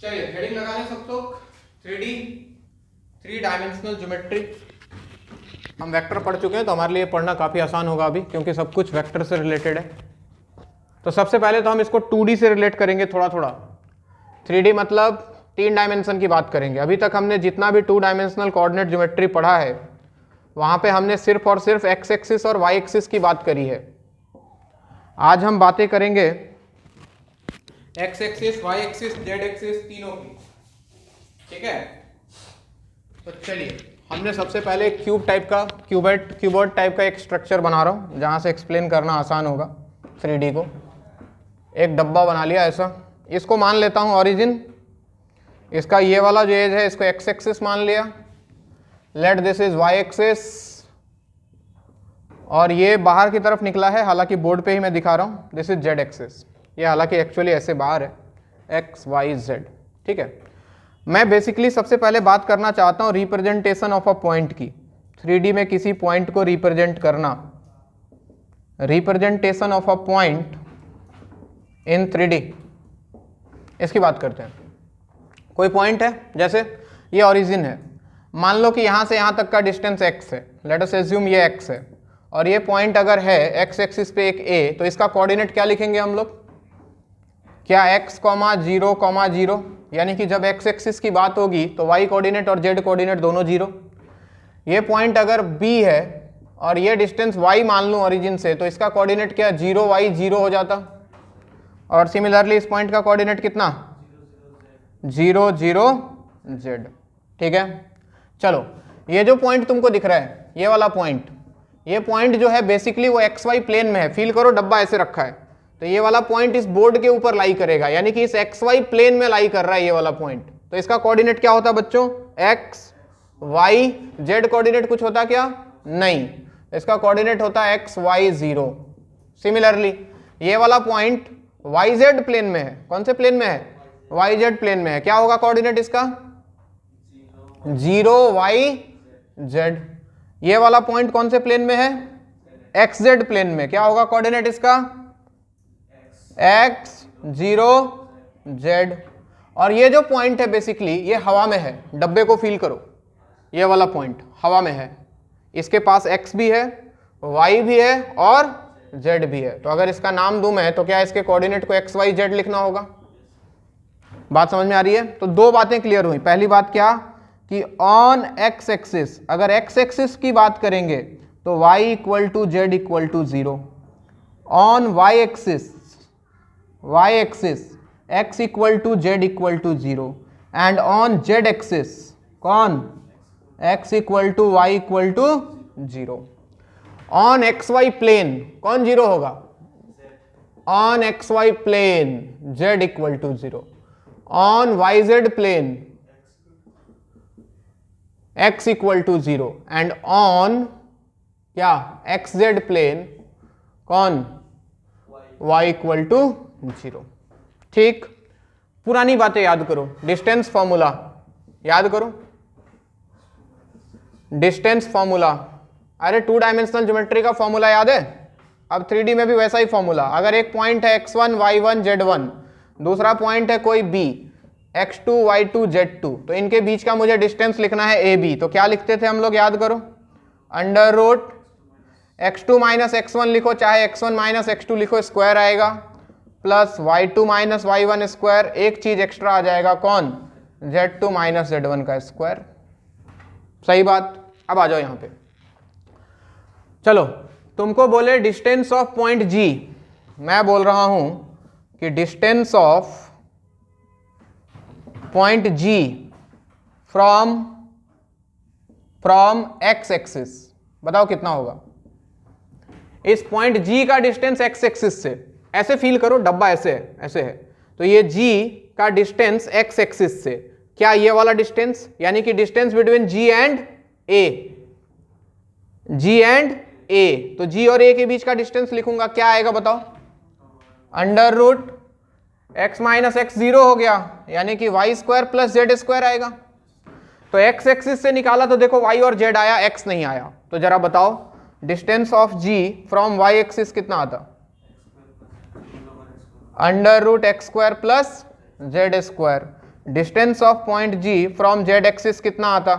चलिए हेडिंग लगा लें सब लोग। 3D 3 डायमेंशनल ज्योमेट्री हम वेक्टर पढ़ चुके हैं, तो हमारे लिए पढ़ना काफ़ी आसान होगा अभी, क्योंकि सब कुछ वेक्टर से रिलेटेड है। तो सबसे पहले तो हम इसको 2D से रिलेट करेंगे थोड़ा थोड़ा। 3D मतलब 3 डायमेंशन की बात करेंगे। अभी तक हमने जितना भी 2 डायमेंशनल कोऑर्डिनेट ज्योमेट्री पढ़ा है, वहाँ पे हमने सिर्फ और सिर्फ एक्स एक्सिस और वाई एक्सिस की बात करी है। आज हम बातें करेंगे X axis, Y axis, Z axis तीनों की। ठीक है, तो चलिए हमने सबसे पहले क्यूब टाइप का क्यूबॉइड टाइप का एक स्ट्रक्चर बना रहा हूँ, जहाँ से एक्सप्लेन करना आसान होगा 3D को। एक डब्बा बना लिया ऐसा, इसको मान लेता हूँ ओरिजिन। इसका ये वाला जो एज है इसको एक्स एक्सिस मान लिया। Let this is Y axis, और ये बाहर की तरफ निकला है, हालांकि बोर्ड पे ही मैं दिखा रहा हूँ। दिस इज जेड एक्सिस, ये हालांकि एक्चुअली ऐसे बाहर है, एक्स वाई जेड। ठीक है, मैं बेसिकली सबसे पहले बात करना चाहता हूँ रिप्रेजेंटेशन ऑफ अ पॉइंट की। 3D में किसी पॉइंट को रिप्रेजेंट करना, representation of a point in 3D, इसकी बात करते हैं। कोई पॉइंट है, जैसे ये ओरिजिन है, मान लो कि यहाँ से यहाँ तक का डिस्टेंस x है। लेट अस एज्यूम ये x है, और ये पॉइंट अगर है x एक्सिस पे एक a, तो इसका कोऑर्डिनेट क्या लिखेंगे हम लोग? क्या x, 0, 0, यानी कि जब x एक्सिस की बात होगी तो y कोऑर्डिनेट और z कोऑर्डिनेट दोनों 0। ये पॉइंट अगर b है और ये डिस्टेंस y मान लूँ ओरिजिन से, तो इसका कोऑर्डिनेट क्या 0, y 0 हो जाता। और सिमिलरली इस पॉइंट का कोऑर्डिनेट कितना? 0, 0, z। ठीक है, चलो ये जो पॉइंट तुमको दिख रहा है, ये वाला पॉइंट, ये पॉइंट जो है बेसिकली वो एक्स वाई प्लेन में है। फील करो डब्बा ऐसे रखा है, तो ये वाला पॉइंट इस बोर्ड के ऊपर लाई करेगा, यानी कि इस एक्स वाई प्लेन में लाई कर रहा है ये वाला पॉइंट। तो इसका कोऑर्डिनेट क्या होता है बच्चों? X Y. जेड कोऑर्डिनेट कुछ होता क्या? नहीं, इसका कोऑर्डिनेट होता है एक्स वाई 0। सिमिलरली ये वाला पॉइंट वाई जेड प्लेन में है। कौन से प्लेन में है? वाई जेड प्लेन में है। क्या होगा कोऑर्डिनेट इसका? 0, y, z। ये वाला पॉइंट कौन से प्लेन में है? एक्स जेड प्लेन में। क्या होगा कोऑर्डिनेट इसका? x, 0, z। और ये जो पॉइंट है बेसिकली ये हवा में है। डब्बे को फील करो, ये वाला पॉइंट हवा में है, इसके पास x भी है, y भी है और z भी है। तो अगर इसका नाम दूं मैं, तो क्या इसके कोऑर्डिनेट को x, y, z लिखना होगा? बात समझ में आ रही है? तो दो बातें क्लियर हुई। पहली बात क्या कि ऑन एक्स एक्सिस, अगर एक्स एक्सिस की बात करेंगे तो y equal to Z equal to 0। On Y axis x equal to Z equal to 0। And on Z axis कौन? x equal to Y equal to 0। On X Y plane कौन 0 होगा? On X Y plane z equal to 0। On Y Z plane x equal to 0। And on क्या? X Z plane कौन? y equal to 0। ठीक, पुरानी बातें याद करो। Distance formula याद करो, डिस्टेंस फॉर्मूला। अरे 2 डायमेंशनल ज्योमेट्री का फॉर्मूला याद है? अब 3D में भी वैसा ही फॉर्मूला। अगर एक पॉइंट है x1, y1, z1, दूसरा पॉइंट है कोई b, x2, y2, z2, तो इनके बीच का मुझे डिस्टेंस लिखना है ab। तो क्या लिखते थे हम लोग? याद करो, under root x2 minus x1 लिखो, चाहे x1 माइनस x2 लिखो, स्क्वायर आएगा, plus y2 minus y1 square, एक चीज एक्स्ट्रा आ जाएगा, कौन? z2 माइनस z1 का स्क्वायर। सही बात। अब आ जाओ यहां पे, चलो तुमको बोले डिस्टेंस ऑफ पॉइंट G, मैं बोल रहा हूं कि distance of point G from x axis, बताओ कितना होगा? इस पॉइंट G का डिस्टेंस एक्स एक्सिस से, ऐसे फील करो डब्बा ऐसे है, ऐसे है, तो ये G का डिस्टेंस एक्स एक्सिस से, क्या ये वाला डिस्टेंस, यानी कि distance between G and A, G and A, तो G और A के बीच का डिस्टेंस लिखूंगा, क्या आएगा बताओ? Under root x minus X 0 हो गया, यानी कि Y square plus Z square आएगा। तो x एक्सिस से निकाला तो देखो y और z आया, x नहीं आया। तो जरा बताओ distance of G from y axis कितना आता? Under root X square plus Z square. Distance of point G from Z axis कितना आता,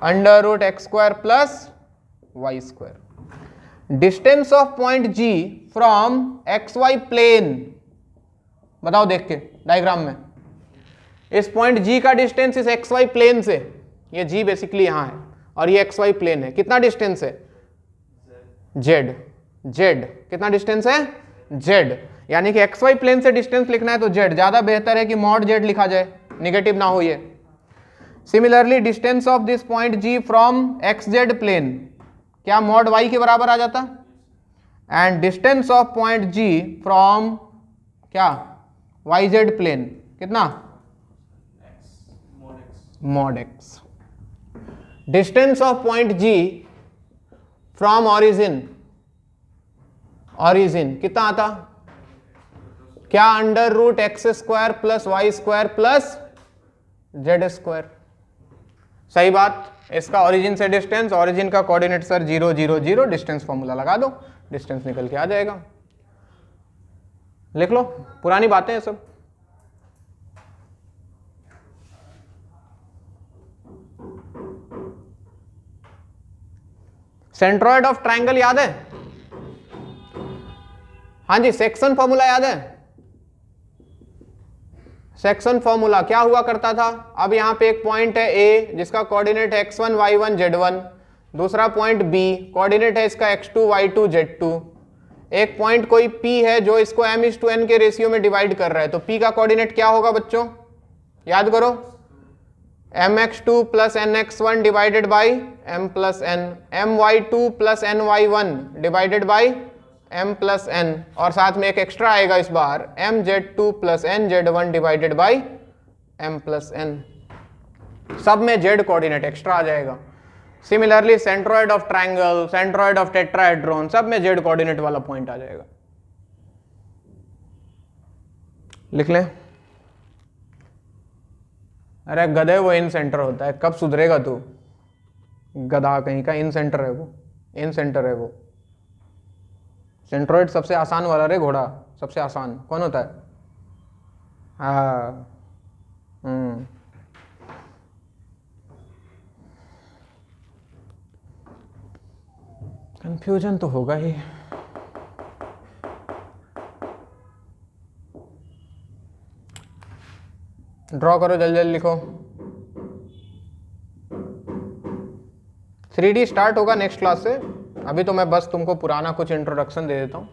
under root X square plus Y square. Distance of point G from X Y plane, बताओ देख के diagram में, इस point जी का distance इस x Y plane से, ये जी बेसिकली यहां है और ये एक्स वाई प्लेन है, कितना डिस्टेंस है, जेड। जेड कितना डिस्टेंस है, जेड। यानी कि एक्स वाई प्लेन से डिस्टेंस लिखना है तो जेड, ज्यादा बेहतर है कि मॉड जेड लिखा जाए, निगेटिव ना हो ये। Similarly distance of this point G from X Z plane क्या मॉड वाई के बराबर आ जाता, and distance of point G from क्या वाई जेड प्लेन कितना, mod X. Distance of point G from origin, origin कितना आता, क्या under root X square plus Y square plus Z square. सही बात। इसका ओरिजिन से डिस्टेंस, ओरिजिन का कोऑर्डिनेट सर 0 0 0, डिस्टेंस फॉर्मूला लगा दो, डिस्टेंस निकल के आ जाएगा। लिख लो, पुरानी बातें हैं सब। सेंट्रॉइड ऑफ ट्रायंगल याद है, हाँ जी, सेक्शन फॉर्मूला याद है। सेक्शन फॉर्मूला क्या हुआ करता था, अब यहां पे एक पॉइंट है ए जिसका कोऑर्डिनेट है x1 y1 z1, दूसरा पॉइंट b कोऑर्डिनेट है इसका x2 y2 z2, एक पॉइंट कोई p है जो इसको m/n के रेशियो में डिवाइड कर रहा है, तो p का कोऑर्डिनेट क्या होगा बच्चों, याद करो, mx2 plus nx1 divided by m plus n, my2 plus ny1 divided by m plus n, और साथ में एक एक्स्ट्रा आएगा इस बार mz2 plus nz1 divided by m plus n, सब में z कोऑर्डिनेट एक्स्ट्रा आ जाएगा। Similarly centroid of triangle, centroid of tetrahedron, सब में z कोऑर्डिनेट वाला पॉइंट आ जाएगा। लिख लें। अरे गधे, वो इन सेंटर होता है, कब सुधरेगा तू, गधा कहीं का, इन सेंटर है वो, इन सेंटर है वो। सेंट्रॉइड सबसे आसान वाला रे घोड़ा, सबसे आसान कौन होता है, हाँ कंफ्यूजन तो होगा ही। ड्रॉ करो, जल्दी जल्दी लिखो। 3D स्टार्ट होगा नेक्स्ट क्लास से, अभी तो मैं बस तुमको पुराना कुछ इंट्रोडक्शन दे देता हूँ।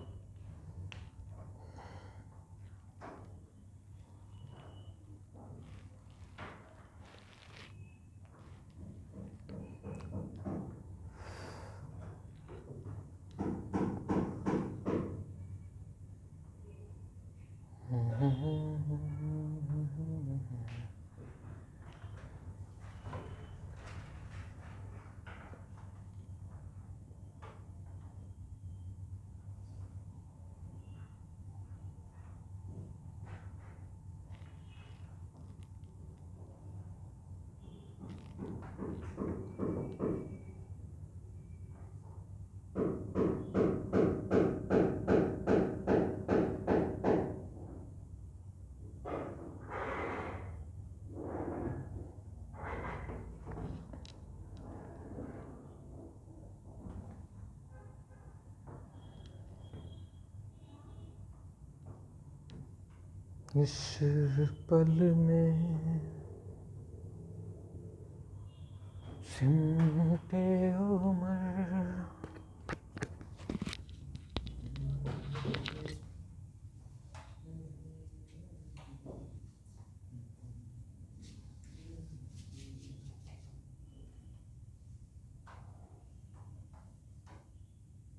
इस पल में सिमटे उमर,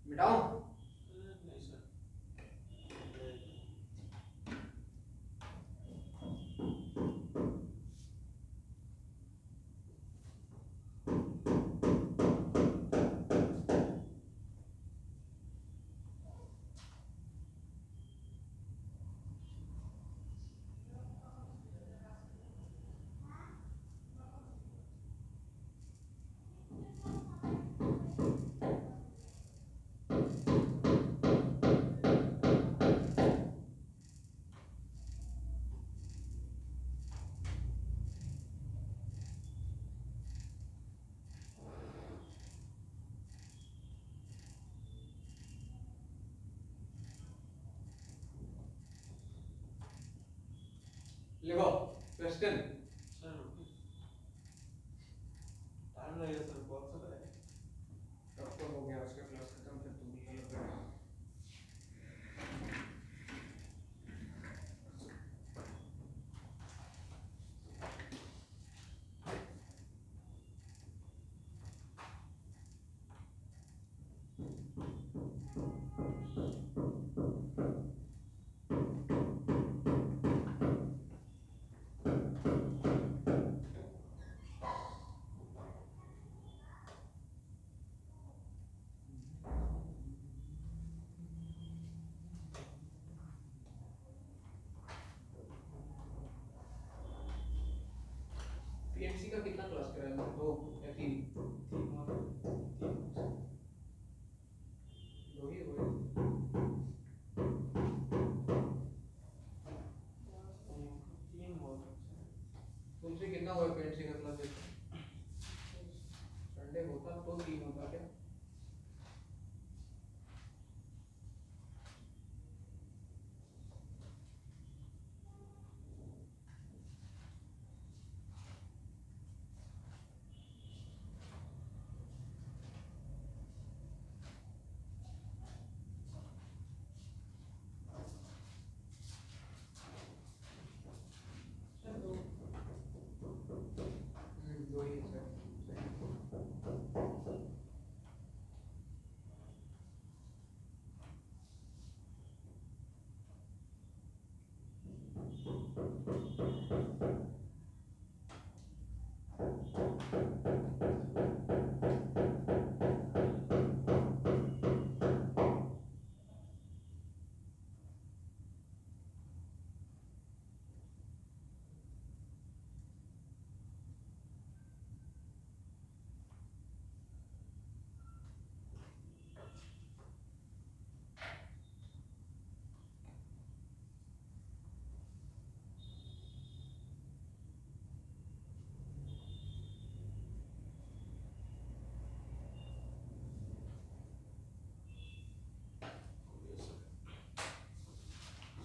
मिटाओ। लिखो क्वेश्चन। टाइम लगेगा सर, बहुत सा है। कब तो हो गया उसके क्लास खत्म, फिर तुम ये लोग बैठो। पीएमसी का कितना क्लास कराया मैंने? 2 या 3? 2 ही हुए। तुमसे कितना हुआ पीएमसी का क्लास? संडे होता तो 3 होता क्या? दो ही सर।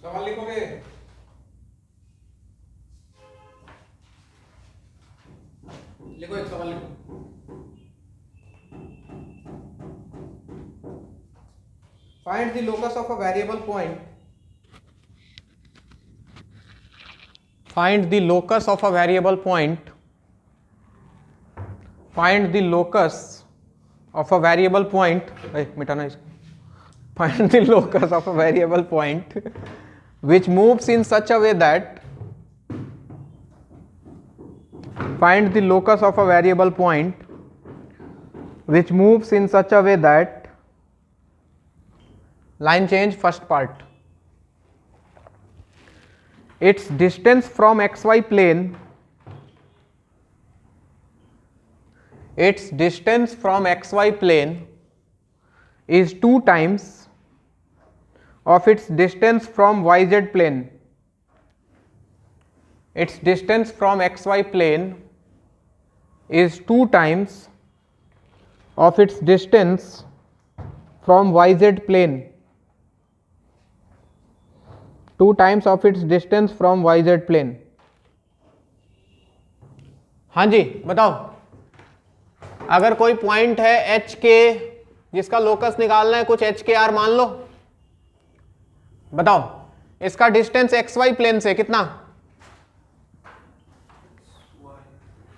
सवाल लिखोगे? लिखो, एक सवाल लिखो। Find the locus of a variable point. Find the locus of a variable point. Find the locus of a variable point. मिटाना इसको. Find the locus of a variable point which moves in such a way that. Find the locus of a variable point which moves in such a way that. Line change, first part. Its distance from xy plane. Its distance from xy plane is 2 times of its distance from yz plane. Its distance from xy plane is 2 times of its distance from yz plane. 2 times of its distance from yz plane. हाँ जी बताओ, अगर कोई point है H के जिसका locus निकालना है, कुछ एच के आर मान लो, बताओ इसका डिस्टेंस एक्स वाई प्लेन से कितना?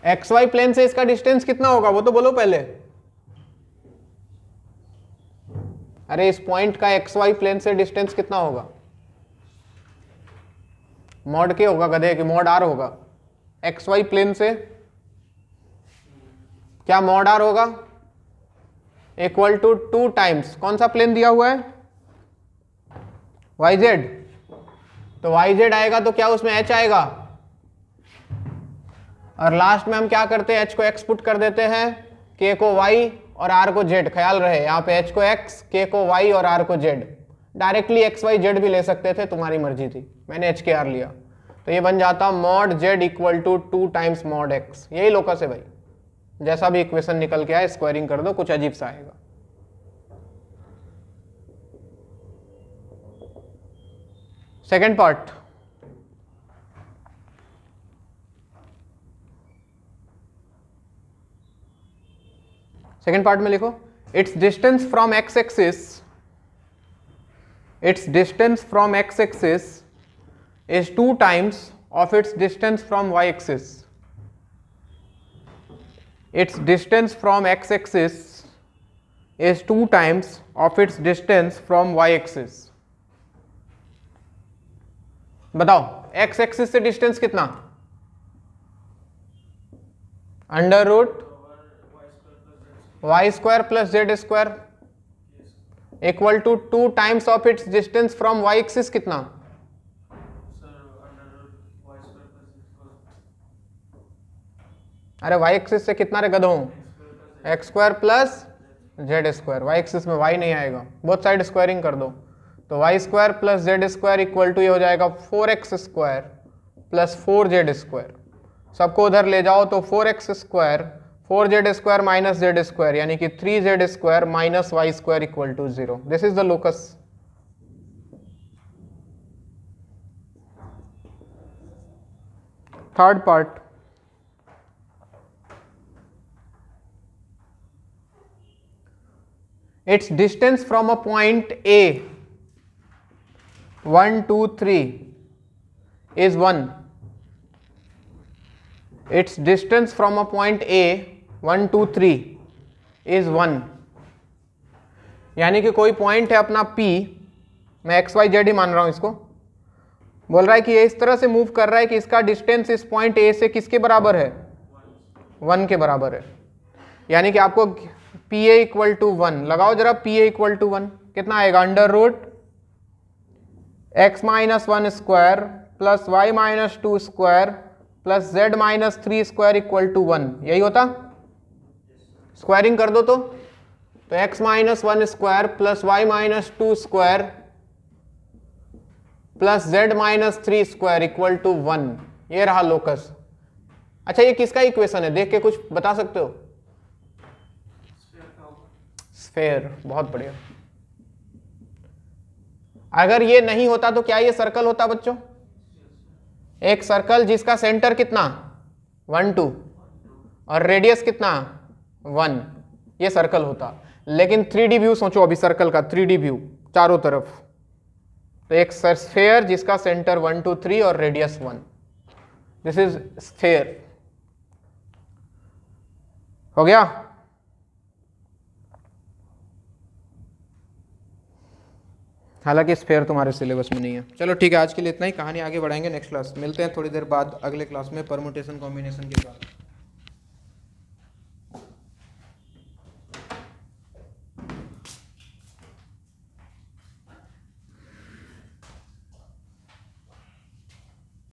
एक्स वाई प्लेन से इसका डिस्टेंस कितना होगा वो तो बोलो पहले। अरे इस पॉइंट का एक्स वाई प्लेन से डिस्टेंस कितना होगा? मॉड के होगा गधे की, मॉड आर होगा। एक्स वाई प्लेन से क्या मॉड आर होगा? इक्वल टू 2 टाइम्स, कौन सा प्लेन दिया हुआ है? Y Z. तो वाई जेड आएगा तो क्या उसमें एच आएगा, और लास्ट में हम क्या करते हैं, एच को एक्स पुट कर देते हैं, के को वाई और आर को जेड। ख्याल रहे यहाँ पे एच को एक्स, के को वाई और आर को Z. Directly X Y Z भी ले सकते थे, तुम्हारी मर्जी थी, मैंने एच के आर लिया। तो ये बन जाता mod Z equal to 2 times mod X. यही लोकस है भाई, जैसा भी इक्वेशन निकल के आए स्क्वायरिंग कर दो, कुछ अजीब सा आएगा। सेकेंड पार्ट, सेकेंड पार्ट में लिखो, it's distance from x axis, its distance from x axis is 2 times of its distance from y axis. Its distance from x axis is 2 times of its distance from y axis. बताओ x axis से distance कितना? Under root y square plus z square equal to 2 times of its distance from y axis कितना? अरे y axis से कितना रे गधों? X square plus Z square, y axis में y नहीं आएगा, बोथ साइड स्क्वायरिंग कर दो, तो Y square plus Z square equal to ये हो जाएगा 4x square plus 4z square. सबको उधर ले जाओ तो 4x square 4z square minus Z square यानी कि 3z square minus Y square equal to 0। This is the locus. Third part, its distance from a point A 1 2 3 is 1. Its distance from a point A 1 2 3 is 1। यानी कि कोई point है अपना P, मैं x y z ही मान रहा हूं इसको, बोल रहा है कि ये इस तरह से मूव कर रहा है कि इसका डिस्टेंस इस पॉइंट A से किसके बराबर है? 1 के बराबर है। यानी कि आपको पी ए इक्वल टू 1 लगाओ जरा, पी ए इक्वल टू 1 कितना आएगा? Under root X minus 1 square plus Y minus 2 square plus Z minus 3 square equal to 1। यही होता? स्क्वायरिंग कर दो तो X minus 1 square plus Y minus 2 square plus Z minus 3 square equal to 1। ये रहा locus. अच्छा ये किसका इक्वेशन है? देख के कुछ बता सकते हो? स्फेयर। बहुत बढ़िया। अगर ये नहीं होता तो क्या ये सर्कल होता बच्चों? एक सर्कल जिसका सेंटर कितना 1 2 और रेडियस कितना 1, ये सर्कल होता। लेकिन 3D व्यू सोचो अभी सर्कल का 3D व्यू चारों तरफ, तो एक स्फेयर जिसका सेंटर 1 2 3 और रेडियस 1, दिस इज स्फेयर। हो गया? हालांकि स्फेयर तुम्हारे सिलेबस में नहीं है। चलो ठीक है, आज के लिए इतना ही। कहानी आगे बढ़ाएंगे नेक्स्ट क्लास। मिलते हैं थोड़ी देर बाद अगले क्लास में परमुटेशन कॉम्बिनेशन के बाद।